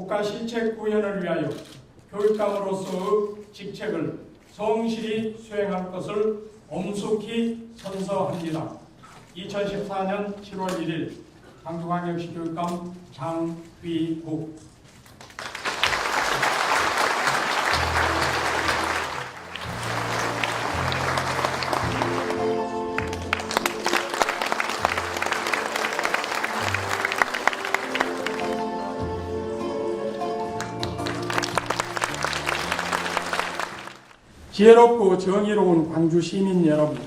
국가실책 구현을 위하여 교육감으로서의 직책을 성실히 수행할 것을 엄숙히 선서합니다. 2014년 7월 1일 광주광역시 교육감 장휘국. 지혜롭고 정의로운 광주 시민 여러분,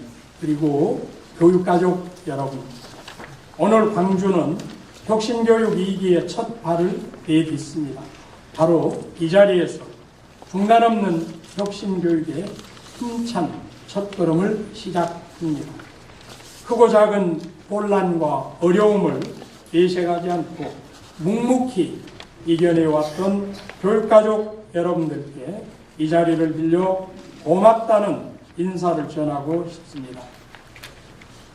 그리고 교육가족 여러분, 오늘 광주는 혁신교육 2기의 첫 발을 내딛습니다. 바로 이 자리에서 중단 없는 혁신교육의 힘찬 첫걸음을 시작합니다. 크고 작은 혼란과 어려움을 내색하지 않고 묵묵히 이겨내왔던 교육가족 여러분들께 이 자리를 빌려 고맙다는 인사를 전하고 싶습니다.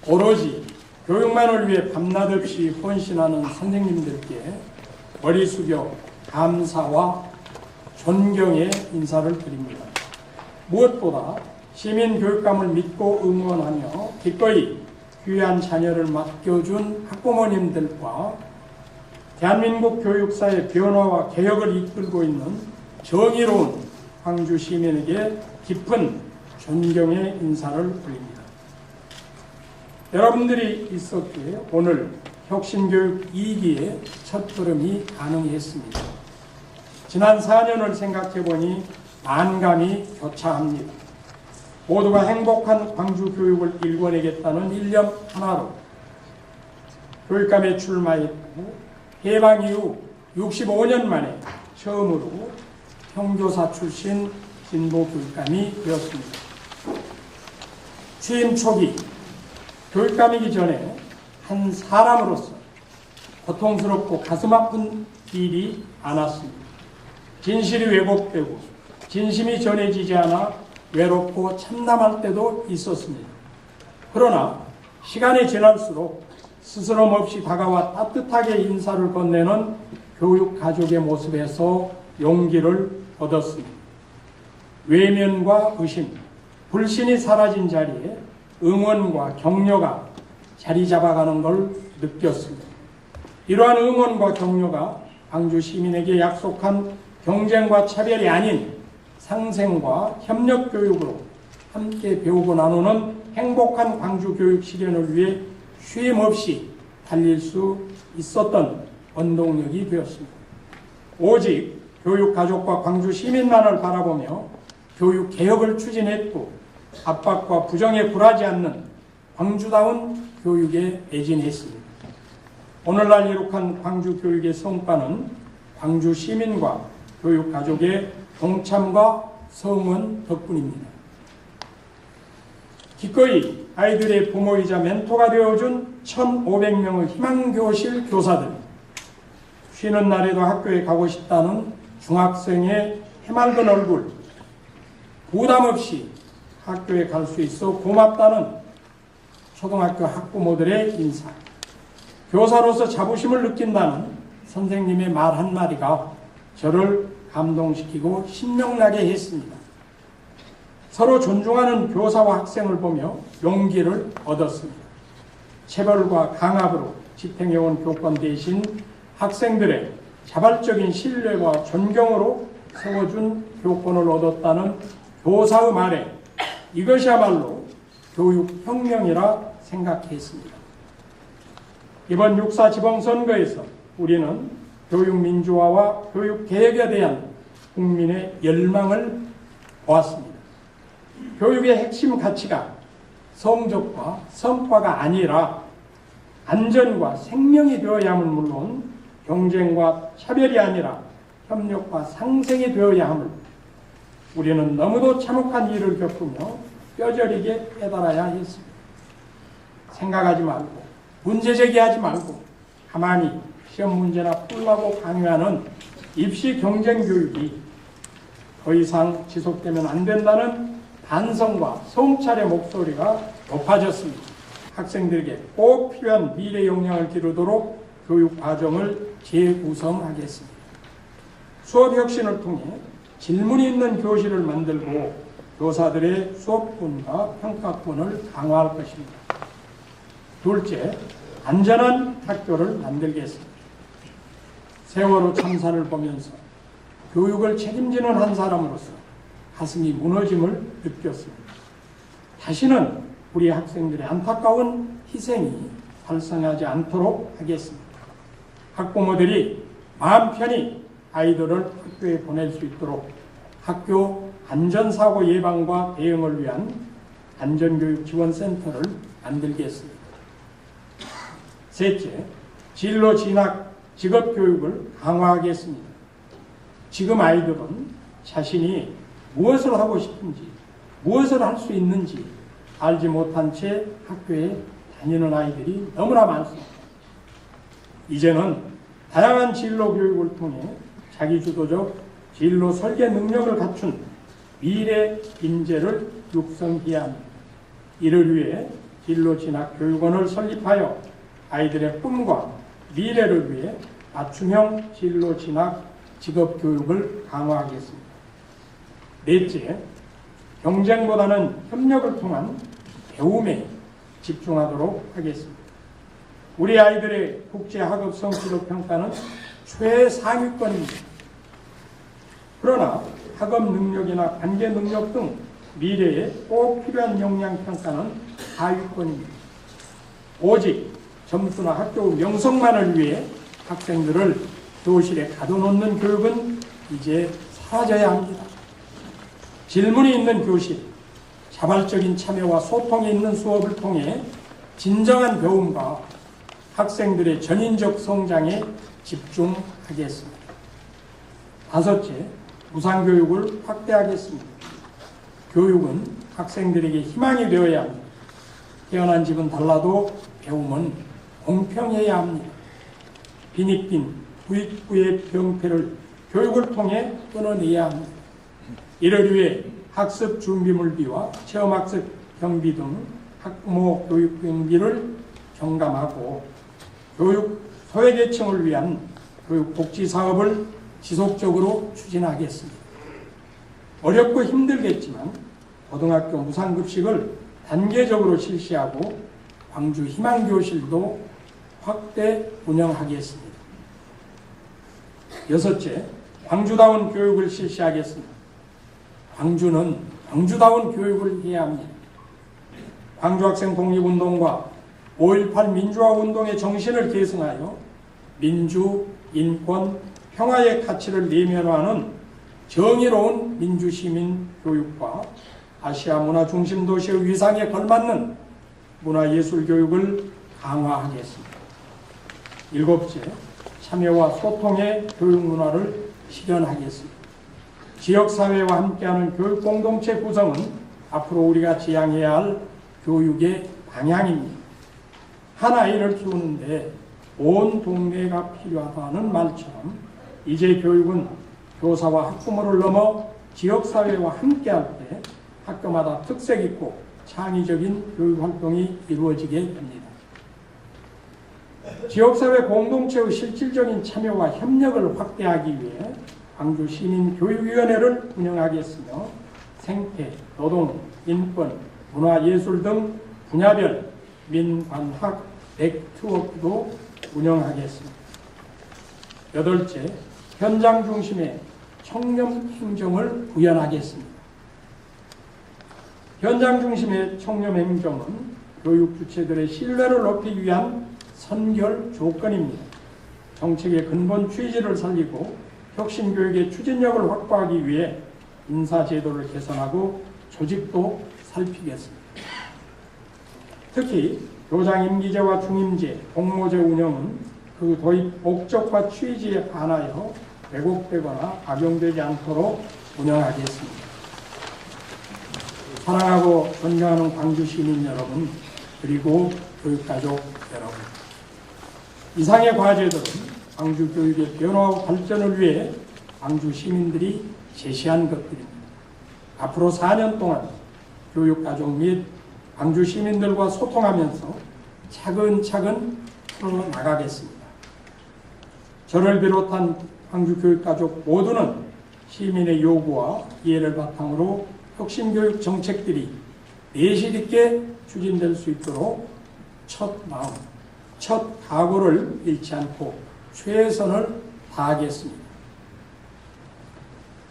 오로지 교육만을 위해 밤낮 없이 헌신하는 선생님들께 머리 숙여 감사와 존경의 인사를 드립니다. 무엇보다 시민 교육감을 믿고 응원하며 기꺼이 귀한 자녀를 맡겨준 학부모님들과 대한민국 교육사의 변화와 개혁을 이끌고 있는 정의로운 광주 시민에게 깊은 존경의 인사를 드립니다. 여러분들이 있었기에 오늘 혁신교육 2기의 첫걸음이 가능했습니다. 지난 4년을 생각해보니 만감이 교차합니다. 모두가 행복한 광주 교육을 일궈내겠다는 일념 하나로 교육감에 출마했고 해방 이후 65년 만에 처음으로 형교사 출신 진보 교육감이 되었습니다. 취임 초기 교육감이기 전에 한 사람으로서 고통스럽고 가슴 아픈 일이 많았습니다. 진실이 왜곡되고 진심이 전해지지 않아 외롭고 참담할 때도 있었습니다. 그러나 시간이 지날수록 스스럼 없이 다가와 따뜻하게 인사를 건네는 교육 가족의 모습에서 용기를 얻었습니다. 외면과 의심, 불신이 사라진 자리에 응원과 격려가 자리 잡아가는 걸 느꼈습니다. 이러한 응원과 격려가 광주 시민에게 약속한 경쟁과 차별이 아닌 상생과 협력 교육으로 함께 배우고 나누는 행복한 광주 교육 실현을 위해 쉼 없이 달릴 수 있었던 원동력이 되었습니다. 오직 교육 가족과 광주 시민만을 바라보며 교육 개혁을 추진했고 압박과 부정에 굴하지 않는 광주다운 교육에 매진했습니다. 오늘날 이룩한 광주 교육의 성과는 광주 시민과 교육 가족의 동참과 성원 덕분입니다. 기꺼이 아이들의 부모이자 멘토가 되어준 1,500명의 희망교실 교사들, 쉬는 날에도 학교에 가고 싶다는 중학생의 해맑은 얼굴, 부담 없이 학교에 갈 수 있어 고맙다는 초등학교 학부모들의 인사, 교사로서 자부심을 느낀다는 선생님의 말 한마디가 저를 감동시키고 신명나게 했습니다. 서로 존중하는 교사와 학생을 보며 용기를 얻었습니다. 체벌과 강압으로 지탱해온 교권 대신 학생들의 자발적인 신뢰와 존경으로 세워준 교권을 얻었다는 교사의 말에 이것이야말로 교육혁명이라 생각했습니다. 이번 6.4 지방선거에서 우리는 교육민주화와 교육개혁에 대한 국민의 열망을 보았습니다. 교육의 핵심 가치가 성적과 성과가 아니라 안전과 생명이 되어야 함을 물론 경쟁과 차별이 아니라 협력과 상생이 되어야 함을 우리는 너무도 참혹한 일을 겪으며 뼈저리게 깨달아야 했습니다. 생각하지 말고 문제 제기하지 말고 가만히 시험 문제나 풀라고 강요하는 입시 경쟁 교육이 더 이상 지속되면 안 된다는 반성과 성찰의 목소리가 높아졌습니다. 학생들에게 꼭 필요한 미래 역량을 기르도록 교육 과정을 재구성하겠습니다. 수업 혁신을 통해 질문이 있는 교실을 만들고 교사들의 수업권과 평가권을 강화할 것입니다. 둘째, 안전한 학교를 만들겠습니다. 세월호 참사를 보면서 교육을 책임지는 한 사람으로서 가슴이 무너짐을 느꼈습니다. 다시는 우리 학생들의 안타까운 희생이 발생하지 않도록 하겠습니다. 학부모들이 마음 편히 아이들을 학교에 보낼 수 있도록 학교 안전사고 예방과 대응을 위한 안전교육지원센터를 만들겠습니다. 셋째, 진로 진학 직업교육을 강화하겠습니다. 지금 아이들은 자신이 무엇을 하고 싶은지, 무엇을 할 수 있는지 알지 못한 채 학교에 다니는 아이들이 너무나 많습니다. 이제는 다양한 진로 교육을 통해 자기주도적 진로 설계 능력을 갖춘 미래 인재를 육성해야 합니다. 이를 위해 진로 진학 교육원을 설립하여 아이들의 꿈과 미래를 위해 맞춤형 진로 진학 직업 교육을 강화하겠습니다. 넷째, 경쟁보다는 협력을 통한 배움에 집중하도록 하겠습니다. 우리 아이들의 국제학업 성취도 평가는 최상위권입니다. 그러나 학업 능력이나 관계 능력 등 미래에 꼭 필요한 역량 평가는 하위권입니다. 오직 점수나 학교 명성만을 위해 학생들을 교실에 가둬놓는 교육은 이제 사라져야 합니다. 질문이 있는 교실, 자발적인 참여와 소통이 있는 수업을 통해 진정한 배움과 학생들의 전인적 성장에 집중하겠습니다. 다섯째, 무상교육을 확대하겠습니다. 교육은 학생들에게 희망이 되어야 합니다. 태어난 집은 달라도 배움은 공평해야 합니다. 빈익빈 부익부의 병폐를 교육을 통해 끊어내야 합니다. 이를 위해 학습 준비물비와 체험학습 경비 등 학부모 교육 경비를 경감하고 교육 소외계층을 위한 교육복지사업을 지속적으로 추진하겠습니다. 어렵고 힘들겠지만 고등학교 무상급식을 단계적으로 실시하고 광주 희망교실도 확대 운영하겠습니다. 여섯째, 광주다운 교육을 실시하겠습니다. 광주는 광주다운 교육을 해야 합니다. 광주학생 독립운동과 5.18 민주화운동의 정신을 계승하여 민주, 인권, 평화의 가치를 내면화하는 정의로운 민주시민 교육과 아시아 문화중심도시의 위상에 걸맞는 문화예술교육을 강화하겠습니다. 일곱째, 참여와 소통의 교육문화를 실현하겠습니다. 지역사회와 함께하는 교육공동체 구성은 앞으로 우리가 지향해야 할 교육의 방향입니다. 한 아이를 키우는데 온 동네가 필요하다는 말처럼 이제 교육은 교사와 학부모를 넘어 지역사회와 함께할 때 학교마다 특색 있고 창의적인 교육활동이 이루어지게 됩니다. 지역사회 공동체의 실질적인 참여와 협력을 확대하기 위해 광주시민교육위원회를 운영하겠으며 생태, 노동, 인권, 문화예술 등 분야별 민관학 네트워크도 운영하겠습니다. 여덟째, 현장 중심의 청렴 행정을 구현하겠습니다. 현장 중심의 청렴 행정은 교육 주체들의 신뢰를 높이기 위한 선결 조건입니다. 정책의 근본 취지를 살리고 혁신교육의 추진력을 확보하기 위해 인사제도를 개선하고 조직도 살피겠습니다. 특히 교장 임기제와 중임제, 공모제 운영은 그 도입 목적과 취지에 반하여 왜곡되거나 악용되지 않도록 운영하겠습니다. 사랑하고 존경하는 광주 시민 여러분, 그리고 교육가족 여러분, 이상의 과제들은 광주 교육의 변화와 발전을 위해 광주 시민들이 제시한 것들입니다. 앞으로 4년 동안 교육가족 및 광주 시민들과 소통하면서 차근차근 풀어나가겠습니다. 저를 비롯한 광주교육가족 모두는 시민의 요구와 이해를 바탕으로 혁신교육 정책들이 내실 있게 추진될 수 있도록 첫 마음, 첫 각오를 잃지 않고 최선을 다하겠습니다.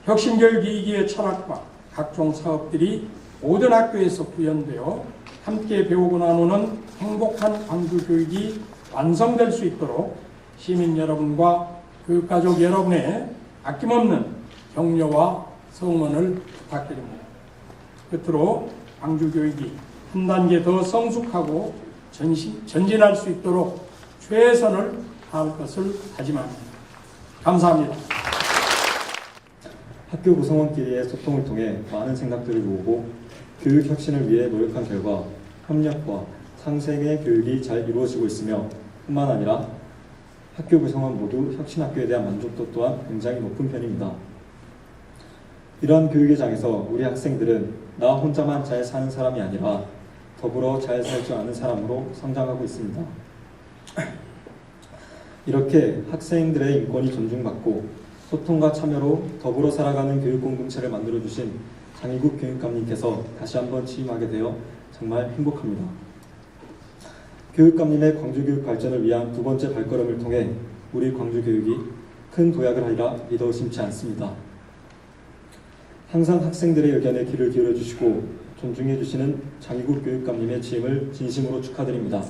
혁신교육 2기의 철학과 각종 사업들이 모든 학교에서 구현되어 함께 배우고 나누는 행복한 광주교육이 완성될 수 있도록 시민 여러분과 교육가족 여러분의 아낌없는 격려와 성원을 부탁드립니다. 끝으로 광주교육이 한 단계 더 성숙하고 전진할 수 있도록 최선을 다할 것을 다짐합니다. 감사합니다. 학교 구성원끼리의 소통을 통해 많은 생각들을 모으고 교육 혁신을 위해 노력한 결과 협력과 상생의 교육이 잘 이루어지고 있으며 뿐만 아니라 학교 구성원 모두 혁신학교에 대한 만족도 또한 굉장히 높은 편입니다. 이러한 교육의 장에서 우리 학생들은 나 혼자만 잘 사는 사람이 아니라 더불어 잘 살 줄 아는 사람으로 성장하고 있습니다. 이렇게 학생들의 인권이 존중받고 소통과 참여로 더불어 살아가는 교육 공동체를 만들어주신 장희국 교육감님께서 다시 한번 취임하게 되어 정말 행복합니다. 교육감님의 광주교육 발전을 위한 두 번째 발걸음을 통해 우리 광주교육이 큰 도약을 하리라 믿어 의심치 않습니다. 항상 학생들의 의견에 귀를 기울여 주시고 존중해 주시는 장희국 교육감님의 취임을 진심으로 축하드립니다.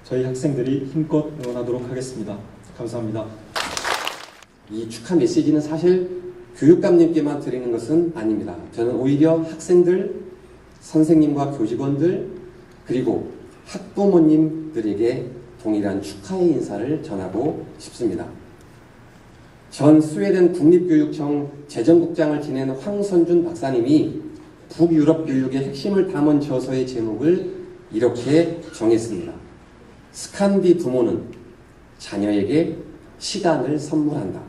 저희 학생들이 힘껏 응원하도록 하겠습니다. 감사합니다. 이 축하 메시지는 사실 교육감님께만 드리는 것은 아닙니다. 저는 오히려 학생들, 선생님과 교직원들, 그리고 학부모님들에게 동일한 축하의 인사를 전하고 싶습니다. 전 스웨덴 국립교육청 재정국장을 지낸 황선준 박사님이 북유럽 교육의 핵심을 담은 저서의 제목을 이렇게 정했습니다. 스칸디 부모는 자녀에게 시간을 선물한다.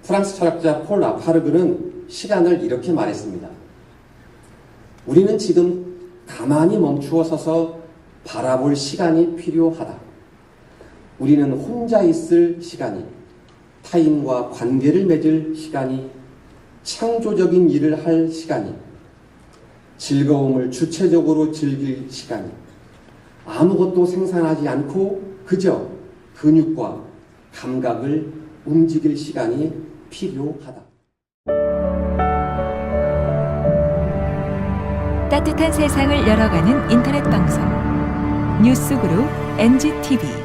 프랑스 철학자 폴 라파르그는 시간을 이렇게 말했습니다. 우리는 지금 가만히 멈추어 서서 바라볼 시간이 필요하다. 우리는 혼자 있을 시간이, 타인과 관계를 맺을 시간이, 창조적인 일을 할 시간이, 즐거움을 주체적으로 즐길 시간이, 아무것도 생산하지 않고 그저 근육과 감각을 움직일 시간이 필요하다. 따뜻한 세상을 열어가는 인터넷 방송 뉴스그룹 NGTV